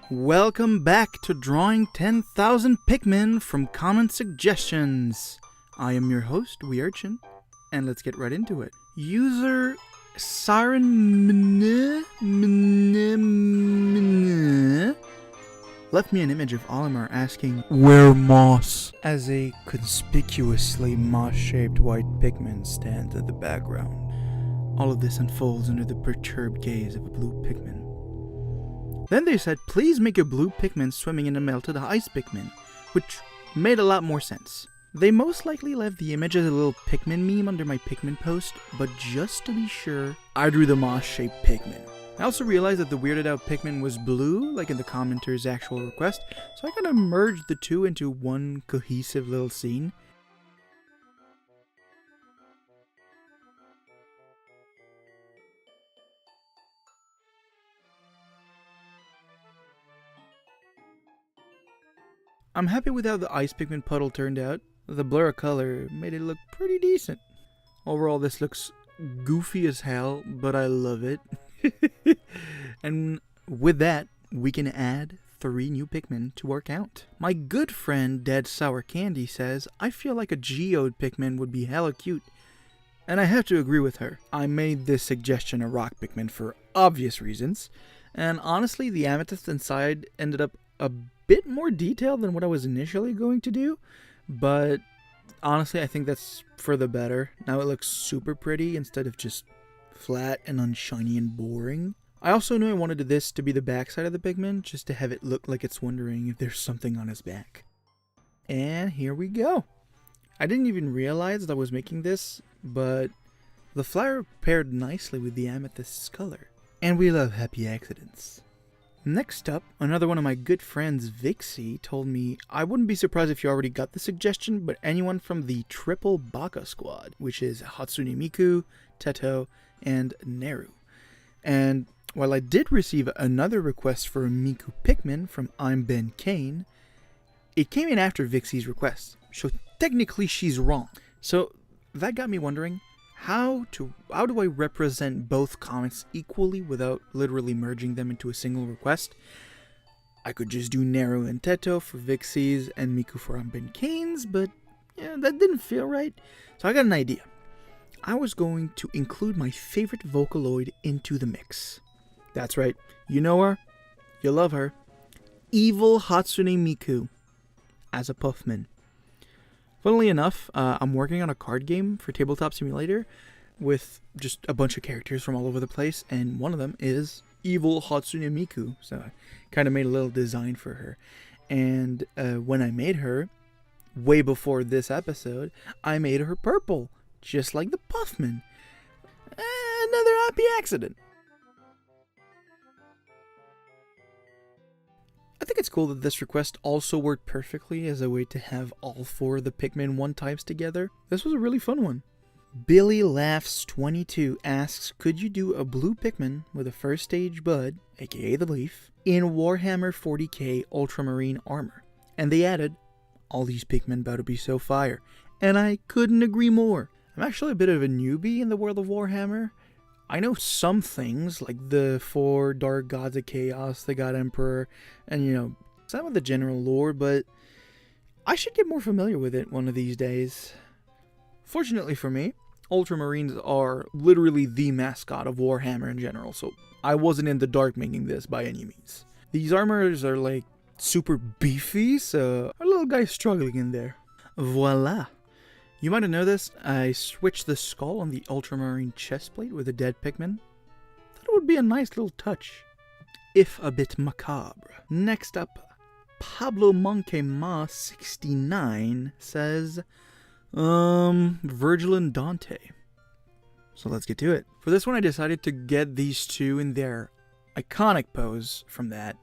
Welcome back to Drawing 10,000 Pikmin from Comment Suggestions. I am your host, Weeurchin, and let's get right into it. User Siren left me an image of Olimar asking, "Where moss?" as a conspicuously moss-shaped white Pikmin stands at the background. All of this unfolds under the perturbed gaze of a blue Pikmin. Then they said, please make a blue Pikmin swimming in a melted ice Pikmin, which made a lot more sense. They most likely left the image as a little Pikmin meme under my Pikmin post, but just to be sure, I drew the moss-shaped Pikmin. I also realized that the weirded out Pikmin was blue, like in the commenter's actual request, so I kind of merged the two into one cohesive little scene. I'm happy with how the ice Pikmin puddle turned out. The blur of color made it look pretty decent. Overall, this looks goofy as hell, but I love it. And with that, we can add 3 new Pikmin to our count. My good friend Dead Sour Candy says, I feel like a geode Pikmin would be hella cute. And I have to agree with her. I made this suggestion a rock Pikmin for obvious reasons. And honestly, the amethyst inside ended up a bit more detailed than what I was initially going to do, but honestly I think that's for the better. Now it looks super pretty instead of just flat and unshiny and boring. I also knew I wanted this to be the backside of the Pikmin, just to have it look like it's wondering if there's something on his back. And here we go. I didn't even realize that I was making this, but the flower paired nicely with the amethyst's color. And we love happy accidents. Next up, another one of my good friends, Vixie, told me, I wouldn't be surprised if you already got the suggestion, but anyone from the Triple Baka Squad, which is Hatsune Miku, Teto, and Neru. And while I did receive another request for a Miku Pikmin from I'm Ben Kane, it came in after Vixie's request, so technically she's wrong. So that got me wondering, how do I represent both comments equally without literally merging them into a single request? I could just do Neru and Teto for Vixie's and Miku for Ben Kane's, but yeah, that didn't feel right. So I got an idea. I was going to include my favorite Vocaloid into the mix. That's right, you know her, you love her. Evil Hatsune Miku as a Puffman. Funnily enough, I'm working on a card game for Tabletop Simulator with just a bunch of characters from all over the place, and one of them is Evil Hatsune Miku, so I kind of made a little design for her. And when I made her, way before this episode, I made her purple, just like the Puffman. Another happy accident. I think it's cool that this request also worked perfectly as a way to have all 4 of the Pikmin 1 types together. This was a really fun one. Billy Laughs 22 asks, could you do a blue Pikmin with a first stage bud, aka the leaf, in Warhammer 40k Ultramarine armor? And they added, all these Pikmin about to be so fire. And I couldn't agree more. I'm actually a bit of a newbie in the world of Warhammer. I know some things, like the 4 Dark Gods of Chaos, the God Emperor, and some of the general lore, but I should get more familiar with it one of these days. Fortunately for me, Ultramarines are literally the mascot of Warhammer in general, so I wasn't in the dark making this by any means. These armors are like super beefy, so our little guy's struggling in there. Voila! You might have noticed I switched the skull on the Ultramarine chestplate with a dead Pikmin. Thought it would be a nice little touch, if a bit macabre. Next up, Pablo Monkema 69 says, Virgil and Dante. So let's get to it. For this one, I decided to get these 2 in their iconic pose from that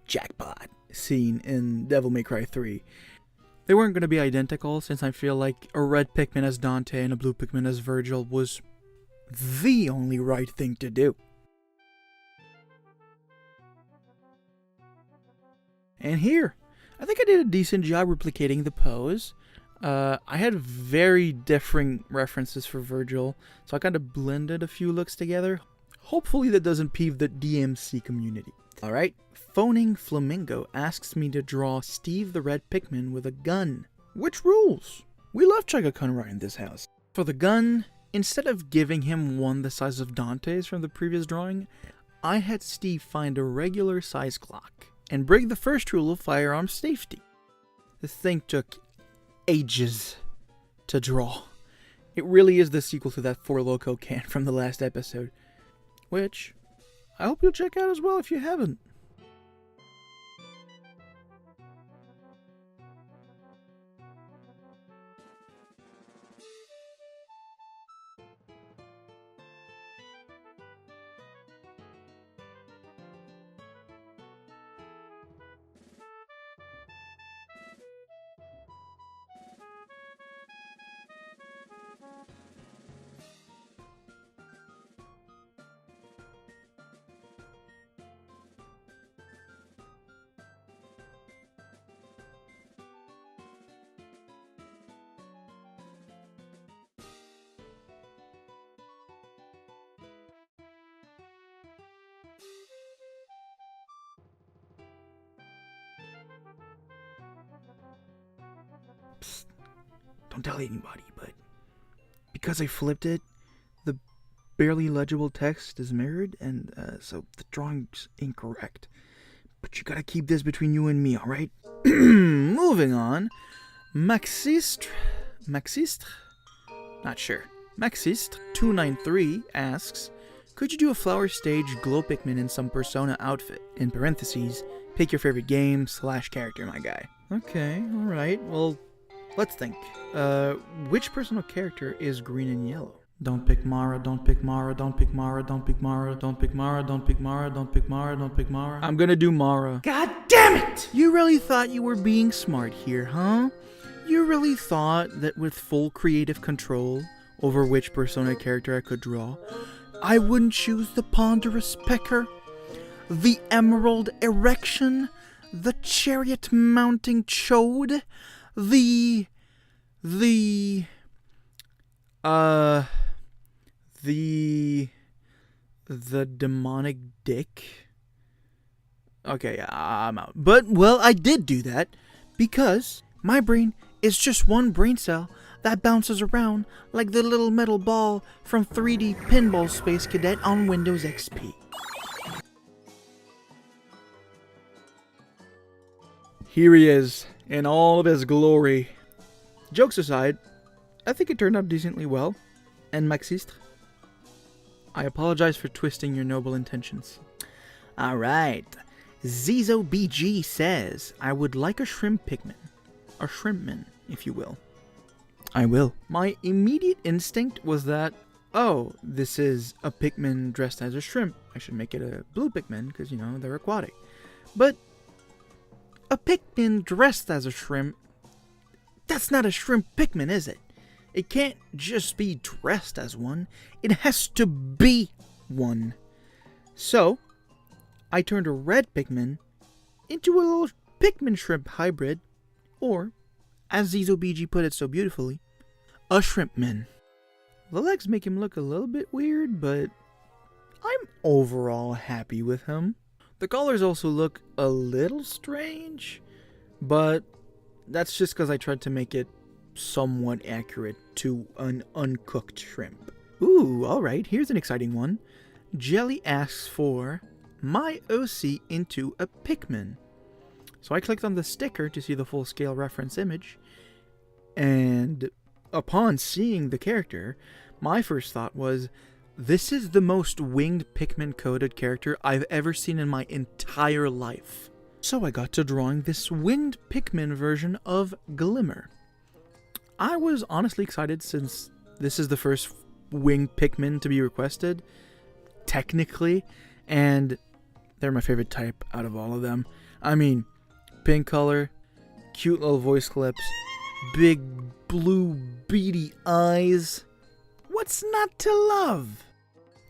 jackpot scene in Devil May Cry 3. They weren't going to be identical, since I feel like a red Pikmin as Dante and a blue Pikmin as Virgil was the only right thing to do. And here, I think I did a decent job replicating the pose. I had very differing references for Virgil, so I kind of blended a few looks together. Hopefully that doesn't peeve the DMC community. Alright, Phoning Flamingo asks me to draw Steve the Red Pikmin with a gun. Which rules? We love Chugga-Conroy in this house. For the gun, instead of giving him one the size of Dante's from the previous drawing, I had Steve find a regular size Glock and break the first rule of firearm safety. This thing took ages to draw. It really is the sequel to that Four Loko can from the last episode, which I hope you'll check out as well if you haven't. Psst, don't tell anybody, but because I flipped it, the barely legible text is mirrored, and so the drawing's incorrect. But you gotta keep this between you and me, alright? Moving on. Maxistre? Not sure. Maxistre293 asks, could you do a flower stage glow Pikmin in some Persona outfit? In parentheses, pick your favorite game / character, my guy. Okay, alright, well, let's think. Which Persona character is green and yellow? Don't pick Mara, don't pick Mara, don't pick Mara, don't pick Mara, don't pick Mara, don't pick Mara, don't pick Mara, don't pick Mara. I'm gonna do Mara. God damn it! You really thought you were being smart here, huh? You really thought that with full creative control over which Persona character I could draw, I wouldn't choose the Ponderous Pecker, the Emerald Erection, the Chariot Mounting Chode, the demonic dick. Okay, I'm out. But, well, I did do that because my brain is just one brain cell that bounces around like the little metal ball from 3D Pinball Space Cadet on Windows XP. Here he is, in all of his glory. Jokes aside, I think it turned out decently well. And Maxistre, I apologize for twisting your noble intentions. Alright, ZizoBG says, I would like a shrimp Pikmin. A shrimpman, if you will. I will. My immediate instinct was that, oh, this is a Pikmin dressed as a shrimp. I should make it a blue Pikmin, because, you know, they're aquatic. But a Pikmin dressed as a shrimp, that's not a shrimp Pikmin, is it? It can't just be dressed as one. It has to be one. So, I turned a red Pikmin into a little Pikmin shrimp hybrid, or, as ZizoBG put it so beautifully, a shrimpman. The legs make him look a little bit weird, but I'm overall happy with him. The colors also look a little strange, but that's just because I tried to make it somewhat accurate to an uncooked shrimp. Ooh, alright, here's an exciting one. Jelly asks for my OC into a Pikmin. So I clicked on the sticker to see the full-scale reference image, and upon seeing the character, my first thought was, this is the most winged Pikmin-coded character I've ever seen in my entire life. So I got to drawing this winged Pikmin version of Glimmer. I was honestly excited since this is the first winged Pikmin to be requested, technically, and they're my favorite type out of all of them. I mean, pink color, cute little voice clips, big blue beady eyes. What's not to love?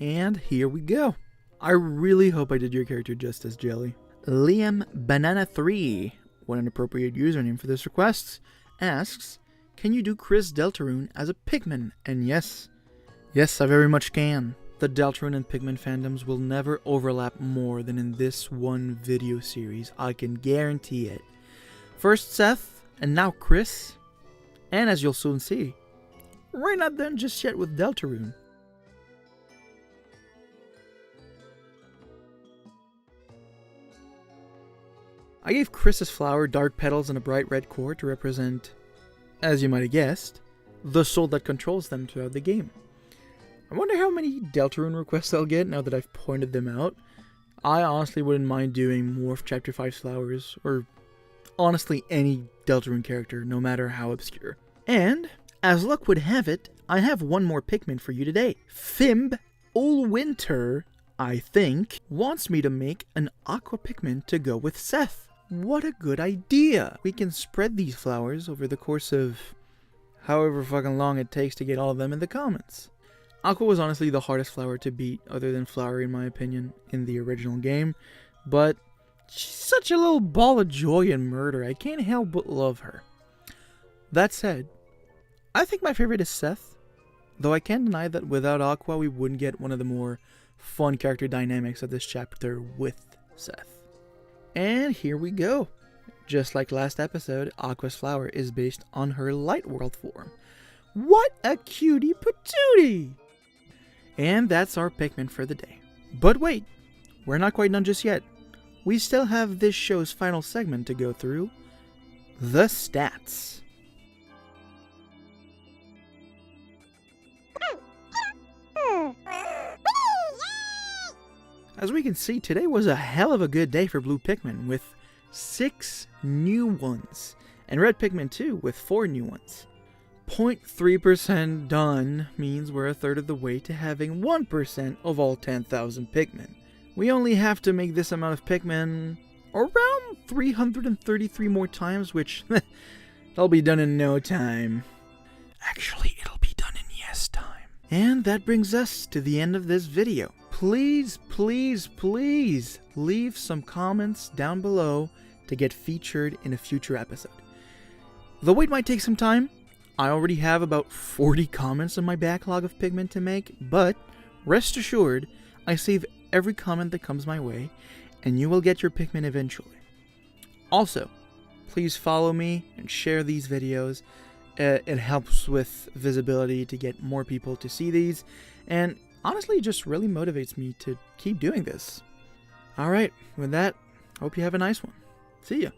And here we go. I really hope I did your character justice, Jelly. Liam Banana 3, what an appropriate username for this request, asks, can you do Chris Deltarune as a Pikmin? And yes, I very much can. the Deltarune and Pikmin fandoms will never overlap more than in this one video series, I can guarantee it. First Seth, and now Chris, and as you'll soon see, we're not done just yet with Deltarune. I gave Chris's flower dark petals and a bright red core to represent, as you might have guessed, the soul that controls them throughout the game. I wonder how many Deltarune requests I'll get now that I've pointed them out. I honestly wouldn't mind doing more of Chapter 5's flowers, or honestly any Deltarune character, no matter how obscure. And, as luck would have it, I have one more Pikmin for you today. Fimb Ulwinter, I think, wants me to make an Aqua Pikmin to go with Seth. What a good idea! We can spread these flowers over the course of however fucking long it takes to get all of them in the comments. Aqua was honestly the hardest flower to beat, other than Flower in my opinion, in the original game, but she's such a little ball of joy and murder, I can't help but love her. That said, I think my favorite is Seth, though I can't deny that without Aqua we wouldn't get one of the more fun character dynamics of this chapter with Seth. And here we go. Just like last episode, Aqua's flower is based on her Light World form. What a cutie patootie! And that's our Pikmin for the day. But wait, we're not quite done just yet. We still have this show's final segment to go through, the stats. As we can see, today was a hell of a good day for blue Pikmin with 6 new ones, and red Pikmin too with 4 new ones. 0.3% done means we're a third of the way to having 1% of all 10,000 Pikmin. We only have to make this amount of Pikmin around 333 more times, which that'll be done in no time. Actually, it'll be done in yes time. And that brings us to the end of this video. Please, please, please leave some comments down below to get featured in a future episode. The wait might take some time. I already have about 40 comments on my backlog of Pikmin to make, but rest assured, I save every comment that comes my way, and you will get your Pikmin eventually. Also, please follow me and share these videos. It helps with visibility to get more people to see these, and honestly, it just really motivates me to keep doing this. Alright, with that, hope you have a nice one. See ya.